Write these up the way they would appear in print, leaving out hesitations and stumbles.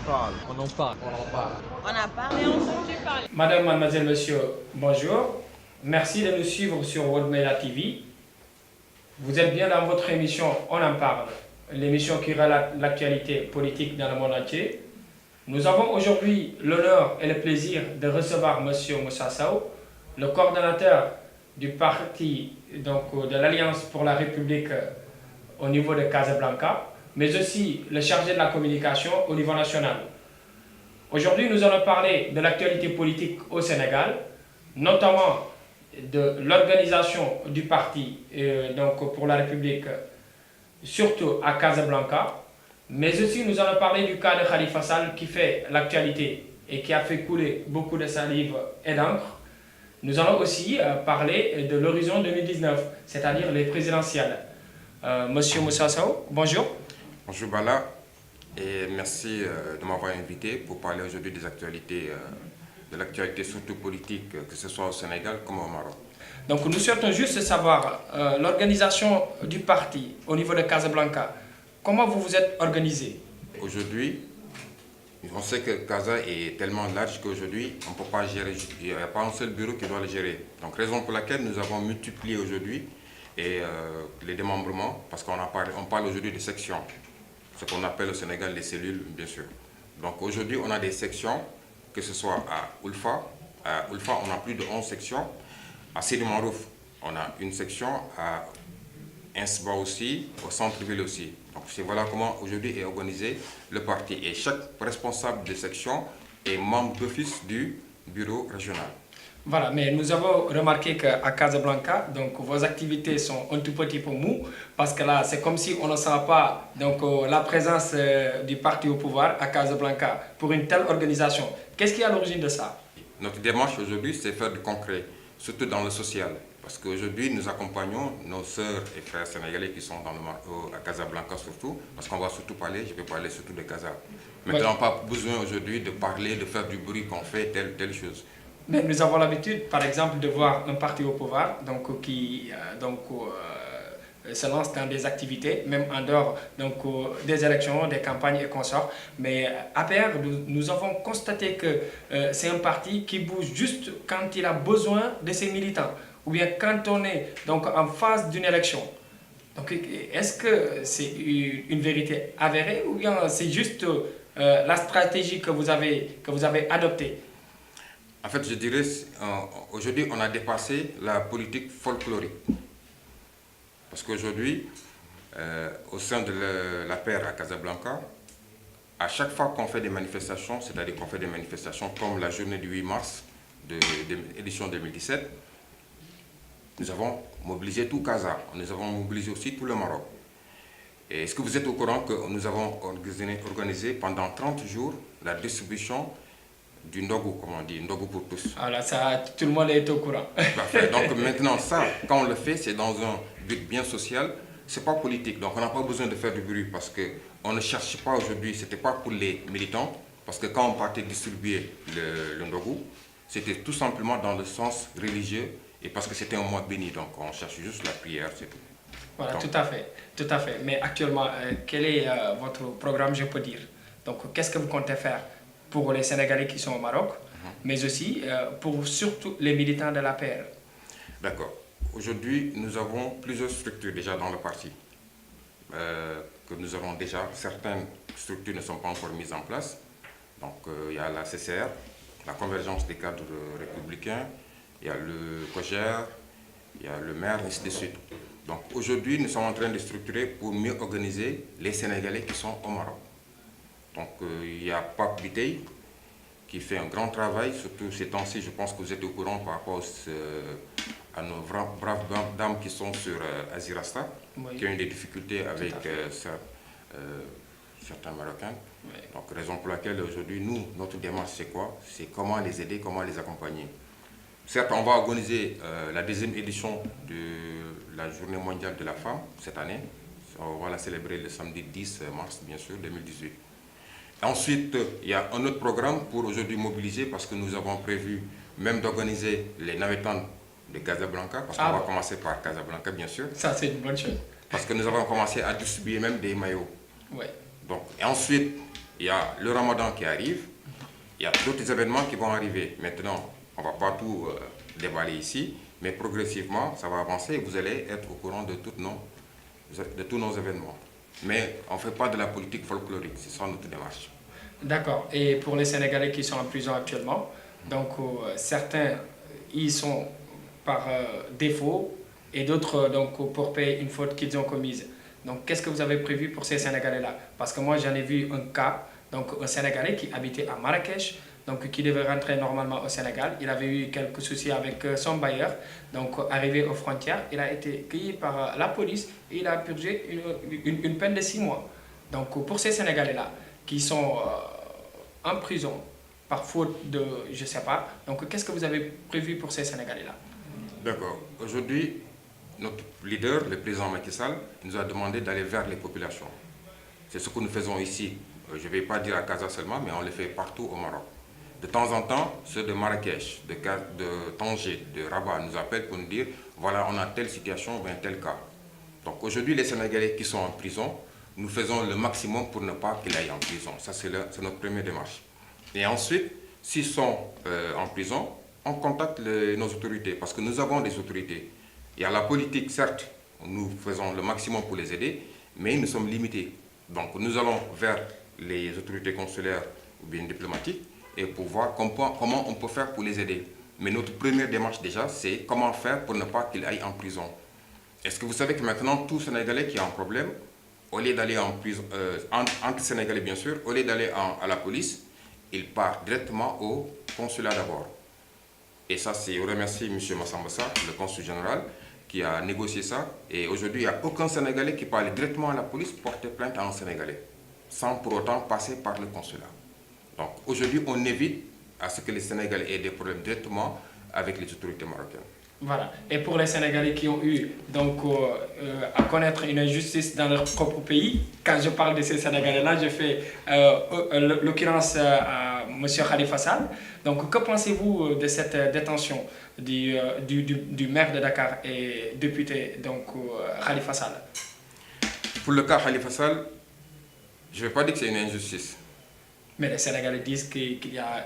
parle. On en parle. On a parlé entendu parler. Madame, mademoiselle, monsieur, bonjour. Merci de nous suivre sur World Media TV. Vous êtes bien dans votre émission On en parle, l'émission qui relate l'actualité politique dans le monde entier. Nous avons aujourd'hui l'honneur et le plaisir de recevoir monsieur Moussa Sow, le coordonnateur du parti de l'Alliance pour la République au niveau de Casablanca, mais aussi le chargé de la communication au niveau national. Aujourd'hui, nous allons parler de l'actualité politique au Sénégal, notamment de l'organisation du parti pour la République, surtout à Casablanca, mais aussi nous allons parler du cas de Khalifa Sall qui fait l'actualité et qui a fait couler beaucoup de salive et d'encre. Nous allons aussi parler de l'horizon 2019, c'est-à-dire les présidentielles. Monsieur Moussa Sow, bonjour. Bonjour Bala, et merci de m'avoir invité pour parler aujourd'hui des actualités, de l'actualité surtout politique, que ce soit au Sénégal comme au Maroc. Donc nous souhaitons juste savoir l'organisation du parti au niveau de Casablanca. Comment vous vous êtes organisé? Aujourd'hui, on sait que Casa est tellement large qu'aujourd'hui, on ne peut pas gérer, il n'y a pas un seul bureau qui doit le gérer. Donc raison pour laquelle nous avons multiplié aujourd'hui les démembrements, parce on parle aujourd'hui de sections, ce qu'on appelle au Sénégal les cellules, bien sûr. Donc aujourd'hui, on a des sections, que ce soit à Ulfa. À Ulfa, on a plus de 11 sections. À Sidi Marouf, on a une section. À Insba aussi, au centre-ville aussi. Donc voilà comment aujourd'hui est organisé le parti. Et chaque responsable de section est membre d'office du bureau régional. Voilà, mais nous avons remarqué qu'à Casablanca, donc vos activités sont un tout petit peu mou, parce que là, c'est comme si on ne sent pas la présence du parti au pouvoir à Casablanca pour une telle organisation. Qu'est-ce qui est à l'origine de ça? Notre démarche aujourd'hui, c'est faire du concret, surtout dans le social. Parce qu'aujourd'hui, nous accompagnons nos sœurs et frères sénégalais qui sont à Casablanca surtout, parce qu'on va surtout parler, je vais parler surtout de Casa. Maintenant, on n'a pas besoin aujourd'hui de parler, de faire du bruit qu'on fait telle chose. Mais nous avons l'habitude, par exemple, de voir un parti au pouvoir qui se lance dans des activités, même en dehors des élections, des campagnes et consorts. Mais APR, nous avons constaté que c'est un parti qui bouge juste quand il a besoin de ses militants, ou bien quand on est en phase d'une élection. Donc, est-ce que c'est une vérité avérée ou bien c'est juste la stratégie que vous avez adoptée? En fait, je dirais, aujourd'hui, on a dépassé la politique folklorique. Parce qu'aujourd'hui, au sein de la paire à Casablanca, à chaque fois qu'on fait des manifestations, c'est-à-dire qu'on fait des manifestations comme la journée du 8 mars de l'édition 2017, nous avons mobilisé tout Casa, nous avons mobilisé aussi tout le Maroc. Et est-ce que vous êtes au courant que nous avons organisé pendant 30 jours la distribution du Ndogu, comme on dit, Ndogu pour tous. Voilà, ça, tout le monde est au courant. Parfait. Donc maintenant, ça, quand on le fait, c'est dans un but bien social, c'est pas politique. Donc on n'a pas besoin de faire du bruit parce qu'on ne cherche pas aujourd'hui, c'était pas pour les militants, parce que quand on partait distribuer le Ndogu, c'était tout simplement dans le sens religieux et parce que c'était un mois béni, donc on cherche juste la prière, c'est tout. Voilà, donc, tout à fait. Mais actuellement, quel est votre programme, je peux dire? Donc, qu'est-ce que vous comptez faire pour les Sénégalais qui sont au Maroc, mais aussi pour surtout les militants de l'APR? D'accord. Aujourd'hui, nous avons plusieurs structures déjà dans le parti. Que nous avons déjà, certaines structures ne sont pas encore mises en place. Donc, il y a la CCR, la convergence des cadres républicains, il y a le COGER, il y a le maire, ainsi de suite. Donc, aujourd'hui, nous sommes en train de structurer pour mieux organiser les Sénégalais qui sont au Maroc. Donc, il y a Pape Bitey qui fait un grand travail, surtout ces temps-ci, je pense que vous êtes au courant par rapport à nos braves dames qui sont sur Azirasta, oui, qui ont eu des difficultés avec certains Marocains. Oui. Donc, raison pour laquelle aujourd'hui, notre démarche, c'est quoi? C'est comment les aider, comment les accompagner. Certes, on va organiser la deuxième édition de la Journée mondiale de la femme cette année. On va la célébrer le samedi 10 mars, bien sûr, 2018. Ensuite, il y a un autre programme pour aujourd'hui mobiliser parce que nous avons prévu même d'organiser les navetans de Casablanca, parce qu'on va commencer par Casablanca, bien sûr. Ça, c'est une bonne chose. Parce que nous avons commencé à distribuer même des maillots. Ouais. Donc, et ensuite, Il y a le Ramadan qui arrive, il y a d'autres événements qui vont arriver. Maintenant, on ne va pas tout déballer ici, mais progressivement, ça va avancer et vous allez être au courant de tous nos événements. Mais on ne fait pas de la politique folklorique, c'est ça notre démarche. D'accord. Et pour les Sénégalais qui sont en prison actuellement, donc certains, ils sont par défaut et d'autres donc pour payer une faute qu'ils ont commise. Donc qu'est-ce que vous avez prévu pour ces Sénégalais-là? Parce que moi j'en ai vu un cas, donc un Sénégalais qui habitait à Marrakech, donc qui devait rentrer normalement au Sénégal. Il avait eu quelques soucis avec son bailleur, donc arrivé aux frontières, il a été cueilli par la police et il a purgé une peine de 6 mois. Donc pour ces Sénégalais-là qui sont en prison par faute de, je ne sais pas, donc qu'est-ce que vous avez prévu pour ces Sénégalais-là? D'accord. Aujourd'hui, notre leader, le président Macky Sall, nous a demandé d'aller vers les populations. C'est ce que nous faisons ici. Je ne vais pas dire à Casa seulement, mais on le fait partout au Maroc. De temps en temps, ceux de Marrakech, de Tanger, de Rabat nous appellent pour nous dire voilà, on a telle situation, bien tel cas. Donc aujourd'hui, les Sénégalais qui sont en prison, nous faisons le maximum pour ne pas qu'ils aillent en prison. Ça, c'est notre première démarche. Et ensuite, s'ils sont en prison, on contacte nos autorités, parce que nous avons des autorités. Il y a la politique, certes, nous faisons le maximum pour les aider, mais nous sommes limités. Donc nous allons vers les autorités consulaires ou bien diplomatiques et pour voir comment on peut faire pour les aider. Mais notre première démarche déjà, c'est comment faire pour ne pas qu'ils aillent en prison. Est-ce que vous savez que maintenant, tout Sénégalais qui a un problème, au lieu d'aller en prison, entre Sénégalais bien sûr, au lieu d'aller à la police, il part directement au consulat d'abord. Et ça, c'est remercier M. Massambassa, le consul général, qui a négocié ça. Et aujourd'hui, il n'y a aucun Sénégalais qui peut aller directement à la police porter plainte à un Sénégalais, sans pour autant passer par le consulat. Donc aujourd'hui, on évite à ce que les Sénégalais aient des problèmes directement avec les autorités marocaines. Voilà. Et pour les Sénégalais qui ont eu donc, à connaître une injustice dans leur propre pays, quand je parle de ces Sénégalais-là, je fais l'occurrence à M. Khalifa Sall. Donc, que pensez-vous de cette détention du maire de Dakar et député donc, Khalifa Sall? Pour le cas Khalifa Sall, je ne vais pas dire que c'est une injustice. Mais les Sénégalais disent qu'il y a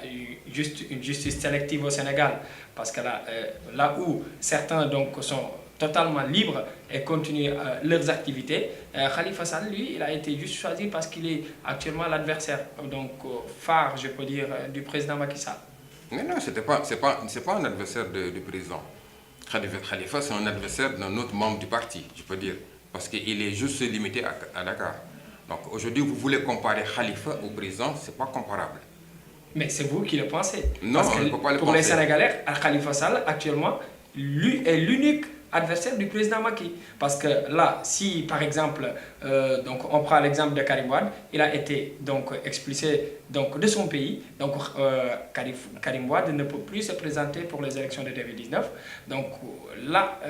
juste une justice sélective au Sénégal. Parce que là où certains donc, sont totalement libres et continuent leurs activités, Khalifa Sall, lui, il a été juste choisi parce qu'il est actuellement l'adversaire donc phare, je peux dire, du président Macky Sall. Non, ce n'est pas un adversaire du président. Khalifa, c'est un adversaire d'un autre membre du parti, je peux dire. Parce qu'il est juste limité à Dakar. Donc aujourd'hui, vous voulez comparer Khalifa au président, ce n'est pas comparable. Mais c'est vous qui le pensez. Non, parce que on ne peut pas le pour penser. les Sénégalais, Khalifa Sall, actuellement, lui est l'unique adversaire du président Macky. Parce que là, si par exemple, donc on prend l'exemple de Karim Wade, il a été donc expulsé donc, de son pays. Donc Karim Wade ne peut plus se présenter pour les élections de 2019. Donc là,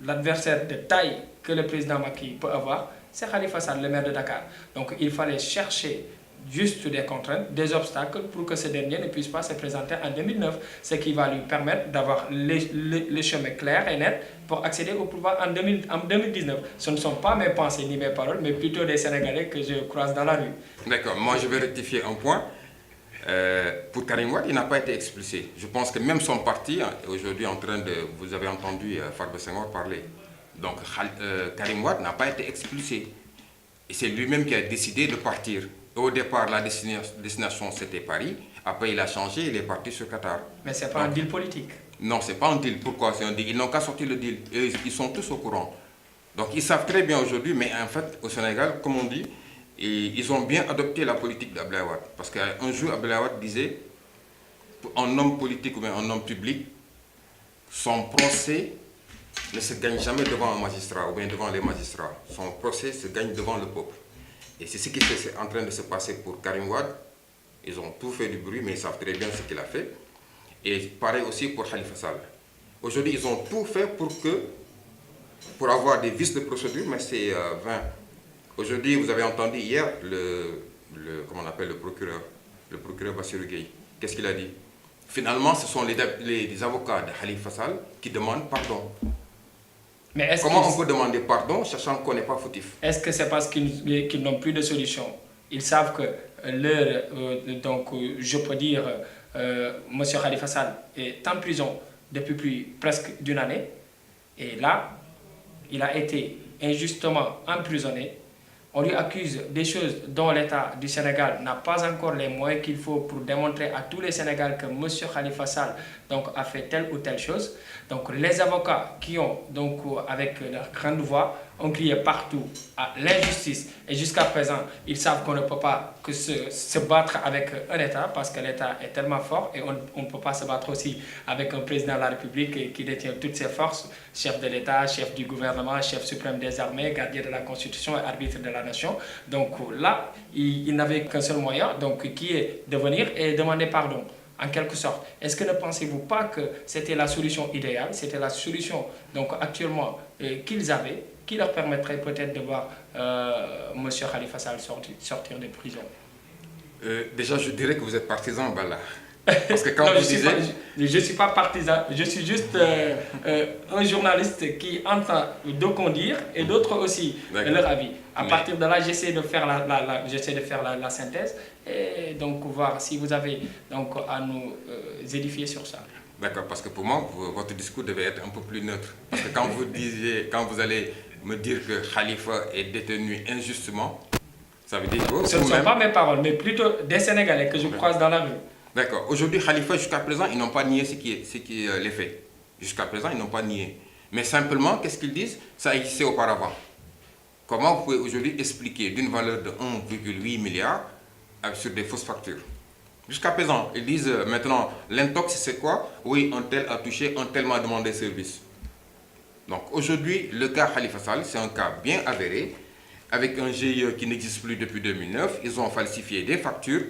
l'adversaire de taille que le président Macky peut avoir, c'est Khalifa Sall, le maire de Dakar. Donc il fallait chercher juste des contraintes, des obstacles pour que ce dernier ne puisse pas se présenter en 2009, ce qui va lui permettre d'avoir les chemins clairs et nets pour accéder au pouvoir en 2019. Ce ne sont pas mes pensées ni mes paroles, mais plutôt des Sénégalais que je croise dans la rue. D'accord, moi je vais rectifier un point. Pour Karim Wade, il n'a pas été expulsé. Je pense que même son parti est aujourd'hui en train de... Vous avez entendu Farba Senghor parler. Donc Karim Wade n'a pas été expulsé. Et c'est lui-même qui a décidé de partir. Au départ, la destination c'était Paris. Après, il a changé, il est parti sur Qatar. Mais ce n'est pas un deal politique. Non, ce n'est pas un deal. Pourquoi c'est un deal? Ils n'ont qu'à sortir le deal. Et ils sont tous au courant. Donc ils savent très bien aujourd'hui, mais en fait, au Sénégal, comme on dit, ils ont bien adopté la politique d'Abdoulaye Wade. Parce qu'un jour, Abdoulaye Wade disait, un homme politique ou bien un homme public, son procès ne se gagne jamais devant un magistrat ou bien devant les magistrats. Son procès se gagne devant le peuple. Et c'est ce qui est en train de se passer pour Karim Wade. Ils ont tout fait du bruit, mais ils savent très bien ce qu'il a fait. Et pareil aussi pour Khalifa Sall. Aujourd'hui, ils ont tout fait pour avoir des vices de procédure, mais c'est vain. Aujourd'hui, vous avez entendu hier comment on appelle le procureur Bassirou Gueye. Qu'est-ce qu'il a dit? Finalement, ce sont les avocats de Khalifa Sall qui demandent pardon. Mais comment on peut demander pardon sachant qu'on n'est pas fautif? Est-ce que c'est parce qu'ils n'ont plus de solution? Ils savent que leur, je peux dire, M. Khalifa Sall est en prison depuis presque d'une année. Et là, il a été injustement emprisonné. On lui accuse des choses dont l'État du Sénégal n'a pas encore les moyens qu'il faut pour démontrer à tous les Sénégalais que M. Khalifa Sall a fait telle ou telle chose. Donc les avocats qui ont, avec leur grande voix, ont crié partout à l'injustice. Et jusqu'à présent, ils savent qu'on ne peut pas que se battre avec un État parce que l'État est tellement fort et on ne peut pas se battre aussi avec un président de la République qui détient toutes ses forces, chef de l'État, chef du gouvernement, chef suprême des armées, gardien de la Constitution et arbitre de la nation. Donc là, il n'avait qu'un seul moyen, qui est de venir et demander pardon. En quelque sorte, est-ce que ne pensez-vous pas que c'était la solution idéale, c'était la solution actuellement qu'ils avaient, qui leur permettrait peut-être de voir M. Khalifa Sall sortir de prison? Déjà, je dirais que vous êtes partisan, Bala. Parce que quand non, vous je ne suis pas partisan, je suis juste un journaliste qui entend d'aucuns dire et d'autres aussi leur avis. À partir de là, j'essaie de faire la synthèse et voir si vous avez à nous édifier sur ça. D'accord, parce que pour moi, votre discours devait être un peu plus neutre. Parce que quand vous allez me dire que Khalifa est détenu injustement, ça veut dire que... Ce ne sont pas mes paroles, mais plutôt des Sénégalais que je croise dans la rue. D'accord. Aujourd'hui, Khalifa, jusqu'à présent, ils n'ont pas nié ce qui est les faits. Jusqu'à présent, ils n'ont pas nié. Mais simplement, qu'est-ce qu'ils disent? Ça existait auparavant. Comment vous pouvez aujourd'hui expliquer d'une valeur de 1,8 milliard sur des fausses factures? Jusqu'à présent, ils disent maintenant, l'intox, c'est quoi? Oui, un tel a touché, un tel m'a demandé service. Donc aujourd'hui, le cas Khalifa Sall, c'est un cas bien avéré, avec un GIE qui n'existe plus depuis 2009. Ils ont falsifié des factures.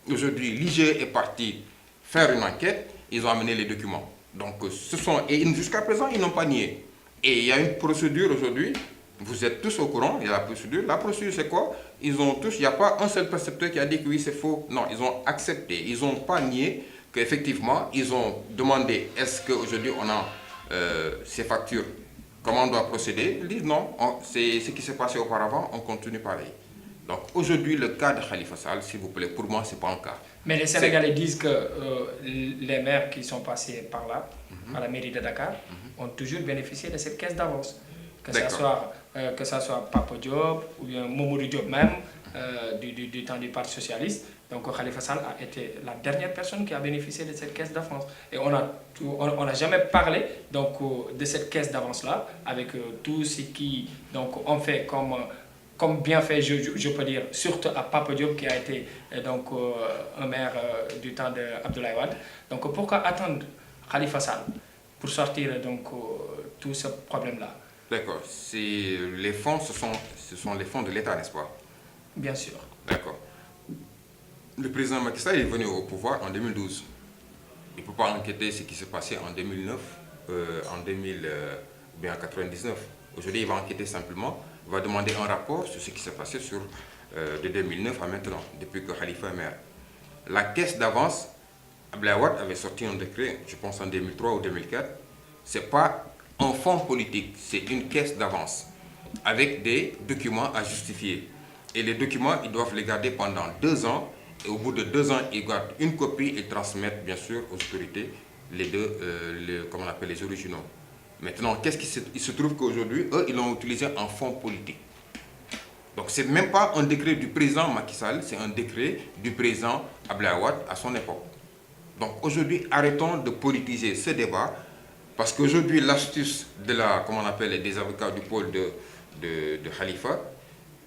Aujourd'hui, l'IGE est parti faire une enquête, ils ont amené les documents. Donc, jusqu'à présent, ils n'ont pas nié. Et il y a une procédure aujourd'hui, vous êtes tous au courant, il y a la procédure. La procédure, c'est quoi? Il n'y a pas un seul percepteur qui a dit que oui, c'est faux. Non, ils ont accepté, ils n'ont pas nié qu'effectivement, ils ont demandé est-ce qu'aujourd'hui, on a ces factures, comment on doit procéder? Ils disent non, c'est ce qui s'est passé auparavant, on continue pareil. Donc aujourd'hui, le cas de Khalifa Sall, s'il vous plaît, pour moi, ce n'est pas un cas. Mais les Sénégalais disent que les maires qui sont passés par là, à la mairie de Dakar, ont toujours bénéficié de cette caisse d'avance. Que ce soit Papa Diop ou bien Mamadou Diop même, du temps du Parti Socialiste. Donc Khalifa Sall a été la dernière personne qui a bénéficié de cette caisse d'avance. Et on n'a jamais parlé de cette caisse d'avance-là, avec tout ce qui on fait comme bien fait, je peux dire, surtout à Papa Diop qui a été un maire du temps d'Abdoulaye Wade. Donc pourquoi attendre Khalifa Sall pour sortir tout ce problème-là? D'accord. Les fonds, ce sont les fonds de l'État, n'est-ce pas? Bien sûr. D'accord. Le président Macky Sall est venu au pouvoir en 2012. Il ne peut pas enquêter ce qui s'est passé en 2009, en 1999. Aujourd'hui, il va enquêter simplement. Il va demander un rapport sur ce qui s'est passé de 2009 à maintenant, depuis que Khalifa est maire. La caisse d'avance, Abdoulaye Wade avait sorti un décret, je pense en 2003 ou 2004. Ce n'est pas un fonds politique, c'est une caisse d'avance avec des documents à justifier. Et les documents, ils doivent les garder pendant 2 ans. Et au bout de 2 ans, ils gardent une copie et transmettent bien sûr aux autorités comment on appelle, les originaux. Maintenant, il se trouve qu'aujourd'hui, eux, ils l'ont utilisé en fonds politique. Donc, ce n'est même pas un décret du président Macky Sall, c'est un décret du président Abdoulaye Wade à son époque. Donc, aujourd'hui, arrêtons de politiser ce débat, parce qu'aujourd'hui, l'astuce des avocats du pôle de Khalifa,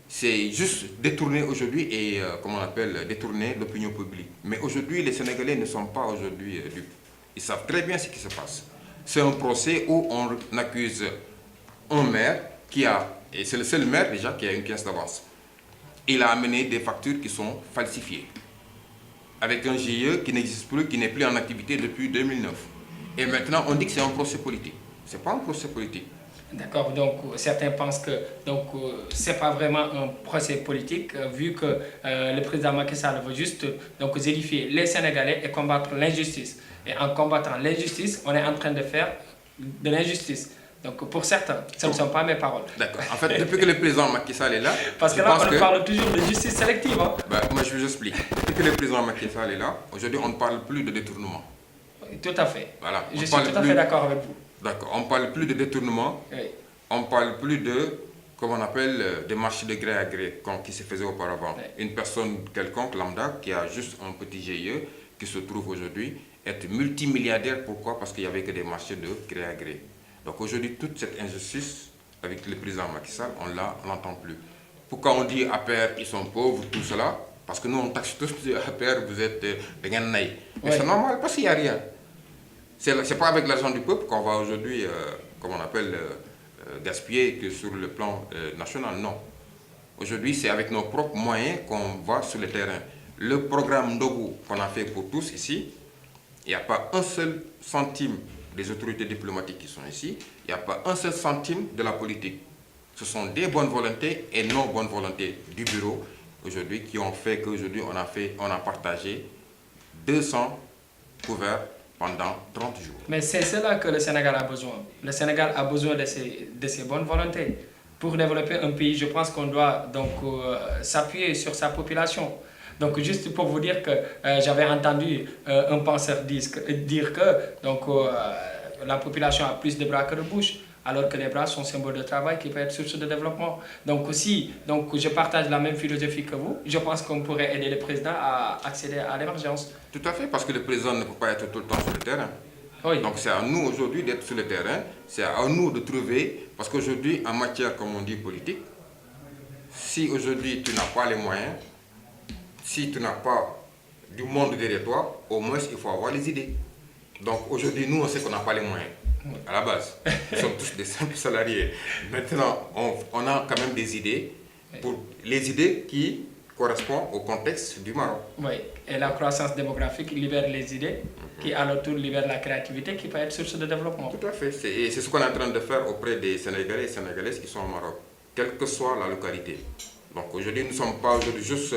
c'est juste détourner aujourd'hui et, détourner l'opinion publique. Mais aujourd'hui, les Sénégalais ne sont pas aujourd'hui dupes. Ils savent très bien ce qui se passe. C'est un procès où on accuse un maire et c'est le seul maire déjà qui a une caisse d'avance. Il a amené des factures qui sont falsifiées, avec un GIE qui n'existe plus, qui n'est plus en activité depuis 2009. Et maintenant, on dit que c'est un procès politique. Ce n'est pas un procès politique. D'accord, donc certains pensent que ce n'est pas vraiment un procès politique, vu que le président Macky Sall veut juste édifier les Sénégalais et combattre l'injustice. Et en combattant l'injustice, on est en train de faire de l'injustice. Donc pour certains, ce ne sont pas mes paroles. D'accord. En fait, depuis que le président Macky Sall est là... Parce que là, on parle toujours de justice sélective. Hein. Moi, je vous explique. Depuis que le président Macky Sall est là, aujourd'hui, on ne parle plus de détournement. Tout à fait. Voilà. Je suis tout à fait d'accord avec vous. D'accord. On ne parle plus de détournement. Oui. On ne parle plus de, comme on appelle, des marchés de gré à gré, comme qui se faisait auparavant. Oui. Une personne quelconque, lambda, qui a juste un petit GIE, qui se trouve aujourd'hui, être multimilliardaire. Pourquoi? Parce qu'il n'y avait que des marchés de gré à gré. Donc aujourd'hui, toute cette injustice avec le président Macky Sall, on ne l'entend plus. Pourquoi on dit APR, ils sont pauvres, tout cela? Parce que nous, on taxe tous APR, vous êtes des gannaïs. Mais c'est normal, parce qu'il n'y a rien. Ce n'est pas avec l'argent du peuple qu'on va aujourd'hui, comme on appelle, gaspiller que sur le plan national, non. Aujourd'hui, c'est avec nos propres moyens qu'on va sur le terrain. Le programme Ndogu qu'on a fait pour tous ici, il n'y a pas un seul centime des autorités diplomatiques qui sont ici, il n'y a pas un seul centime de la politique. Ce sont des bonnes volontés et non bonnes volontés du bureau aujourd'hui qui ont fait qu'aujourd'hui on a partagé 200 couverts pendant 30 jours. Mais c'est cela que le Sénégal a besoin. Le Sénégal a besoin de ces bonnes volontés. Pour développer un pays, je pense qu'on doit donc s'appuyer sur sa population. Donc juste pour vous dire que j'avais entendu un penseur dire que donc, la population a plus de bras que de bouche, alors que les bras sont symbole de travail qui peut être source de développement. Donc aussi, je partage la même philosophie que vous. Je pense qu'on pourrait aider le président à accéder à l'émergence. Tout à fait, parce que le président ne peut pas être tout le temps sur le terrain. Oui. Donc c'est à nous aujourd'hui d'être sur le terrain, c'est à nous de trouver, parce qu'aujourd'hui en matière, comme on dit, politique, si aujourd'hui tu n'as pas les moyens, si tu n'as pas du monde derrière toi, au moins il faut avoir les idées. Donc aujourd'hui, nous, on sait qu'on n'a pas les moyens. À la base, nous sommes tous des simples salariés. Maintenant, on a quand même des idées, les idées qui correspondent au contexte du Maroc. Oui, et la croissance démographique libère les idées, qui à leur tour libère la créativité, qui peut être source de développement. Tout à fait. C'est ce qu'on est en train de faire auprès des Sénégalais et Sénégalaises qui sont au Maroc, quelle que soit la localité. Donc aujourd'hui, nous ne sommes pas juste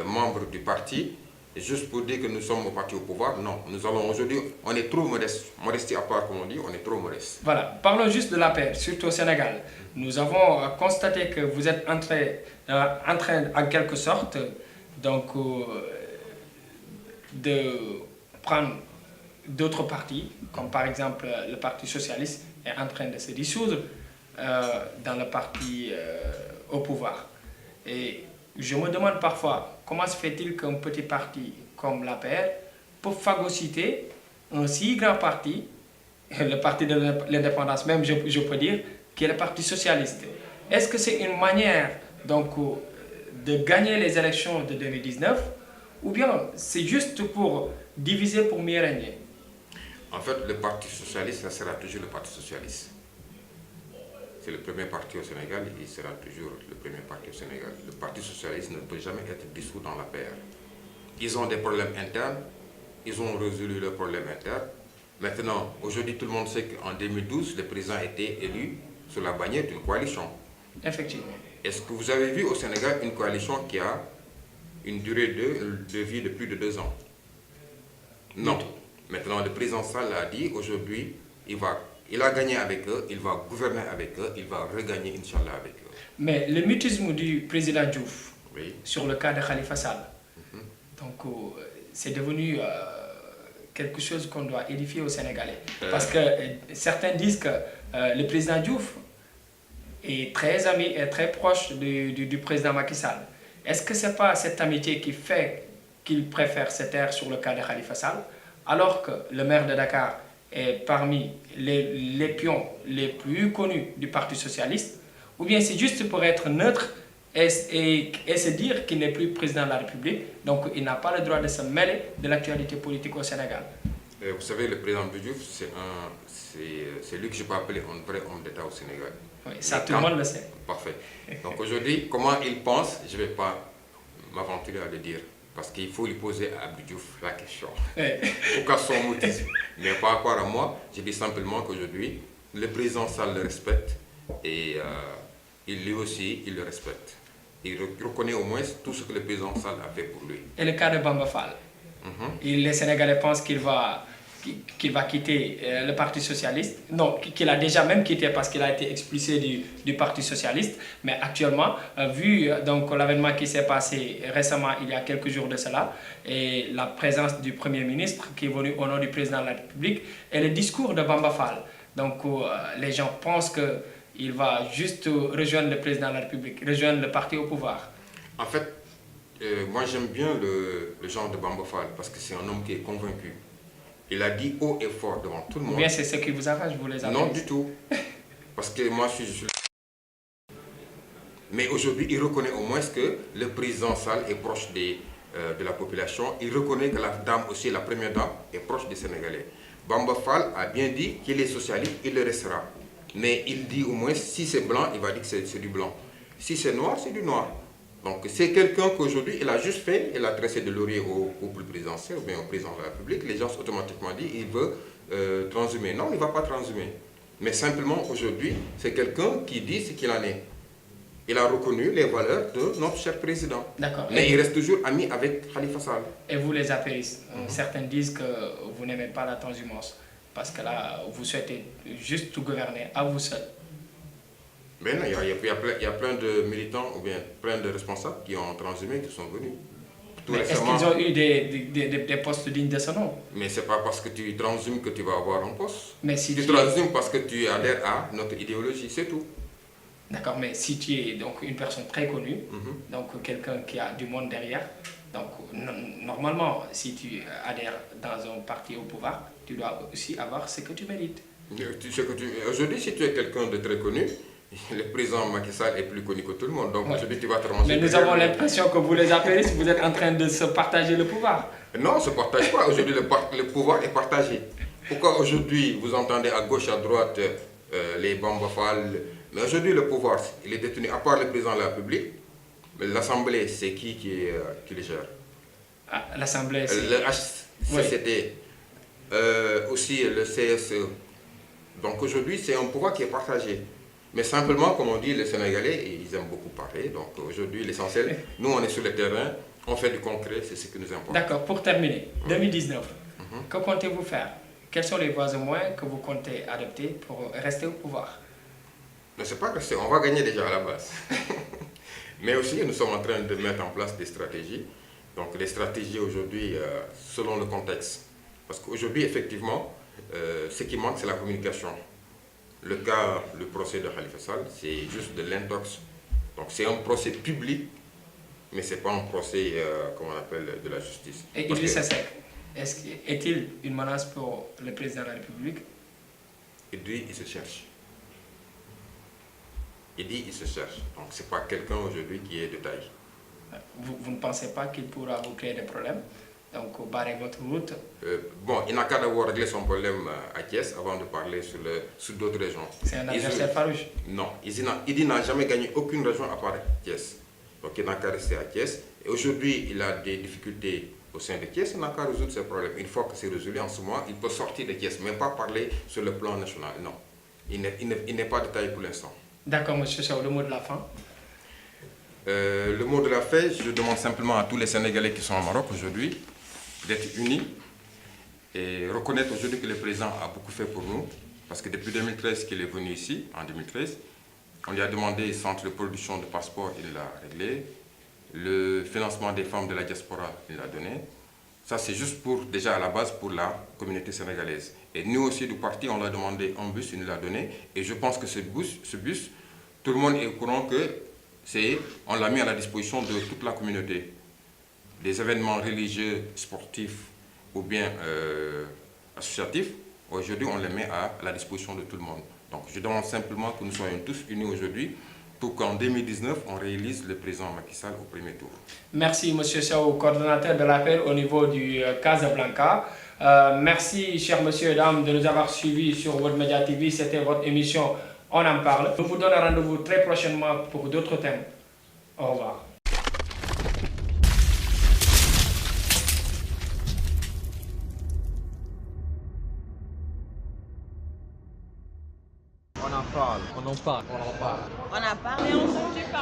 membres du parti, juste pour dire que nous sommes au parti au pouvoir. Non, nous allons aujourd'hui, on est trop modeste. Modestie à part, comme on dit, on est trop modeste. Voilà, parlons juste de la paix, surtout au Sénégal. Nous avons constaté que vous êtes en train en quelque sorte, donc, de prendre d'autres partis, comme par exemple le Parti socialiste est en train de se dissoudre dans le parti au pouvoir. Et je me demande parfois comment se fait-il qu'un petit parti comme l'APR peut phagocyter un si grand parti, le parti de l'indépendance même, je peux dire, qui est le Parti socialiste. Est-ce que c'est une manière donc, de gagner les élections de 2019 ou bien c'est juste pour diviser pour mieux régner? En fait, le Parti socialiste, ça sera toujours le Parti socialiste. C'est le premier parti au Sénégal, il sera toujours le premier parti au Sénégal. Le Parti socialiste ne peut jamais être dissous dans la paix. Ils ont des problèmes internes, ils ont résolu leurs problèmes internes. Maintenant, aujourd'hui, tout le monde sait qu'en 2012, le président a été élu sous la bannière d'une coalition. Effectivement. Est-ce que vous avez vu au Sénégal une coalition qui a une durée de vie de plus de 2 ans? Non. Maintenant, le président Sall a dit aujourd'hui, il a gagné avec eux, il va gouverner avec eux, il va regagner, Inch'Allah, avec eux. Mais le mutisme du président Diouf oui. sur le cas de Khalifa Sall, donc c'est devenu quelque chose qu'on doit édifier aux Sénégalais. Parce que certains disent que le président Diouf est très ami et très proche du président Macky Sall. Est-ce que ce n'est pas cette amitié qui fait qu'il préfère se taire sur le cas de Khalifa Sall, alors que le maire de Dakar est parmi les pions les plus connus du Parti socialiste, ou bien c'est juste pour être neutre et se dire qu'il n'est plus président de la République, donc il n'a pas le droit de se mêler de l'actualité politique au Sénégal? Vous savez, le président Diouf, c'est lui que je peux appeler un vrai homme d'État au Sénégal. Oui, ça tout le monde le sait. Parfait. Donc aujourd'hui, comment il pense, je ne vais pas m'aventurer à le dire. Parce qu'il faut lui poser à Abdou Diouf la question. Pourquoi son motif? Mais par rapport à moi, je dis simplement qu'aujourd'hui, le président Sall le respecte et lui aussi, il le respecte. Il reconnaît au moins tout ce que le président Sall a fait pour lui. Et le cas de Bamba Fall, les Sénégalais pensent qu'il va qu'il va quitter le Parti Socialiste. Non, qu'il a déjà même quitté parce qu'il a été expulsé du Parti Socialiste. Mais actuellement, vu donc l'avènement qui s'est passé récemment, il y a quelques jours de cela, et la présence du Premier ministre qui est venu au nom du Président de la République, et le discours de Bamba Fall. Donc les gens pensent qu'il va juste rejoindre le Président de la République, rejoindre le parti au pouvoir. En fait, moi j'aime bien le genre de Bamba Fall parce que c'est un homme qui est convaincu. Il a dit haut et fort devant tout le monde. Ou bien c'est ce qui vous arrange, vous les avez? Non, du tout. Parce que moi je suis... Mais aujourd'hui, il reconnaît au moins que le président Sall est proche de la population. Il reconnaît que la dame aussi, la première dame, est proche des Sénégalais. Bamba Fall a bien dit qu'il est socialiste, il le restera. Mais il dit au moins, si c'est blanc, il va dire que c'est du blanc. Si c'est noir, c'est du noir. Donc c'est quelqu'un qu'aujourd'hui, il a juste fait, il a tressé de laurier au couple présidentiel, ou bien au président de la République. Les gens automatiquement disent, il veut transhumer. Non, il ne va pas transhumer. Mais simplement, aujourd'hui, c'est quelqu'un qui dit ce qu'il en est. Il a reconnu les valeurs de notre cher président. D'accord. Mais il reste toujours ami avec Khalifa Sall. Et vous les apéristes, certains disent que vous n'aimez pas la transhumance, parce que là, vous souhaitez juste tout gouverner à vous seul. Mais non, il y a plein de militants ou bien plein de responsables qui ont transhumé, qui sont venus. Mais est-ce qu'ils ont eu des postes dignes de ce nom? Mais ce n'est pas parce que tu transhumes que tu vas avoir un poste. Mais si tu transhumes parce que tu adhères à notre idéologie, c'est tout. D'accord, mais si tu es donc une personne très connue, donc quelqu'un qui a du monde derrière, donc normalement, si tu adhères dans un parti au pouvoir, tu dois aussi avoir ce que tu mérites. Aujourd'hui, si tu es quelqu'un de très connu, le président Macky Sall est plus connu que tout le monde, donc aujourd'hui tu vas te ranger. Mais nous avons l'impression que vous les apéristes, vous êtes en train de se partager le pouvoir. Non, on ne se partage pas. Aujourd'hui, le pouvoir est partagé. Pourquoi aujourd'hui vous entendez à gauche, à droite les Bamba Fall? Mais aujourd'hui, le pouvoir, il est détenu, à part le président de la République, mais l'Assemblée, c'est qui le gère? L'Assemblée, c'est... Le HCCT, aussi le CSE. Donc aujourd'hui, c'est un pouvoir qui est partagé. Mais simplement, comme on dit, les Sénégalais, ils aiment beaucoup parler. Donc aujourd'hui, l'essentiel, nous, on est sur le terrain, on fait du concret, c'est ce qui nous importe. D'accord, pour terminer, 2019, que comptez-vous faire? Quelles sont les voies et moyens que vous comptez adopter pour rester au pouvoir? Ne c'est pas rester, on va gagner déjà à la base. Mais aussi, nous sommes en train de mettre en place des stratégies. Donc les stratégies aujourd'hui, selon le contexte. Parce qu'aujourd'hui, effectivement, ce qui manque, c'est la communication. Le procès de Khalifa Sall, c'est juste de l'intox. Donc c'est un procès public, mais ce n'est pas un procès, comment on appelle, de la justice. Et Idrissa Seck, est-il une menace pour le président de la République? Il se cherche. Il se cherche. Donc ce n'est pas quelqu'un aujourd'hui qui est de taille. Vous ne pensez pas qu'il pourra vous créer des problèmes? Donc barrer votre route? Bon, il n'a qu'à d'abord régler son problème à Thiès avant de parler sur d'autres régions. C'est un adversaire farouche? Non, Idi n'a jamais gagné aucune région à part Thiès. Donc il n'a qu'à rester à Thiès. Et aujourd'hui, il a des difficultés au sein de Thiès, il n'a qu'à résoudre ses problèmes. Une fois que c'est résolu en ce moment, il peut sortir de Thiès, mais pas parler sur le plan national. Non, il n'est pas de taille pour l'instant. D'accord, M. Sow, le mot de la fin? Le mot de la fin, je demande simplement à tous les Sénégalais qui sont au Maroc aujourd'hui d'être unis et reconnaître aujourd'hui que le président a beaucoup fait pour nous. Parce que depuis 2013 qu'il est venu ici, en 2013, on lui a demandé le centre de production de passeports, il l'a réglé. Le financement des femmes de la diaspora, il l'a donné. Ça, c'est juste déjà à la base pour la communauté sénégalaise. Et nous aussi, du parti, on l'a demandé un bus, il nous l'a donné. Et je pense que ce bus, tout le monde est au courant on l'a mis à la disposition de toute la communauté. Des événements religieux, sportifs ou bien associatifs, aujourd'hui, on les met à la disposition de tout le monde. Donc, je demande simplement que nous soyons tous unis aujourd'hui pour qu'en 2019, on réalise le président Macky Sall au premier tour. Merci, M. Sow, coordonnateur de l'APR au niveau du Casablanca. Merci, chers messieurs et dames, de nous avoir suivis sur World Media TV. C'était votre émission On en parle. Nous vous donnons rendez-vous très prochainement pour d'autres thèmes. Au revoir. On en parle. On en parle. On en parle. On en parle et on s'en parle.